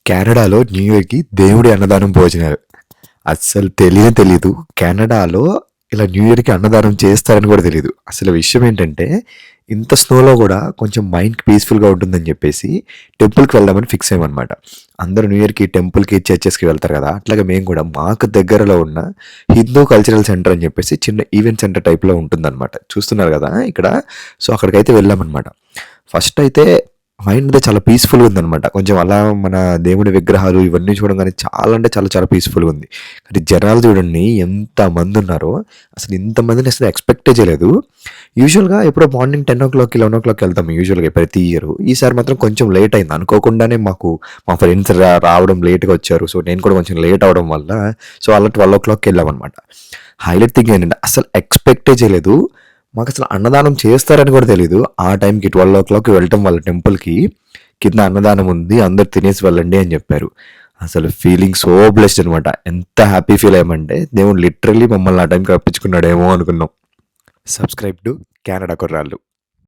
కెనడాలో న్యూ ఇయర్‌కి దేవుడి అన్నదానం భోజనాలు. అస్సలు తెలీదు. కెనడాలో ఇలా న్యూ ఇయర్‌కి అన్నదానం చేస్తారని కూడా తెలీదు. అసలు విషయం ఏంటంటే, ఇంత స్నోలో గూడా కొంచెం మైండ్‌కి పీస్‌ఫుల్‌గా ఉంటుందని జెప్పేసి టెంపుల్‌కి వెళ్దామని ఫిక్స్ అయ్యామనమాట. అందరూ న్యూ ఇయర్‌కి టెంపుల్‌కి, చర్చెస్‌కి వెళ్తారు గదా! అట్లాగే మేము గూడా మాకు దగ్గరలో ఉన్న హిందూ కల్చరల్ సెంటర్ అని జెప్పేసి చిన్న ఈవెంట్ సెంటర్ టైప్‌లో ఉంటుందనమాట. చూస్తున్నారు గదా ఇక్కడ. సో, అక్కడికైతే వెళ్ళామనమాట. ఫస్ట్ అయితే మైండ్ అయితే చాలా పీస్‌ఫుల్‌గా ఉందనమాట. కొంచెం అలా మన దేవుడి విగ్రహాలు ఇవన్నీ చూడంగానే చాలా అంటే చాలా చాలా పీస్‌ఫుల్‌గా ఉంది. కానీ జనాలు చూడండి ఎంతమందున్నారో, అసలు ఇంతమందిని అసలు ఎక్స్‌పెక్టే చేయలేదు. యూజువల్‌గా ఎప్పుడో మార్నింగ్ 10:00, 11:00 వెళ్తాం యూజువల్‌గా ప్రతి ఇయరు. ఈసారి మాత్రం కొంచెం లేట్ అయింది. అనుకోకుండానే మా ఫ్రెండ్స్ రావడం లేట్‌గా వచ్చారు. సో, నేను కూడా కొంచెం లేట్ అవ్వడం వల్ల అలా 12:00కి వెళ్ళామనమాట. హైలైట్ థింగ్ ఏంటంటే అసలు ఎక్స్‌పెక్టే చేయలేదు. మాకసలు అన్నదానం చేస్తారని కూడా తెలీదు. ఆ టైంకి 12:00 వెళ్ళటం వల్ల టెంపుల్‌కి, కింద అన్నదానం ఉంది. అందరూ తినేసి వెళ్ళండి అని జెప్పారు. అసలు ఫీలింగ్ సో బ్లెస్డ్ అనమాట. ఎంత హ్యాపీ ఫీల్ అయ్యామంటే, దేవుడు లిటరల్లీ మమ్మల్ని ఆ టైంకి రప్పించుకున్నాడేమో అనుకున్నాం. సబ్‌స్క్రైబ్ టు కెనడా కుర్రాళ్ళు.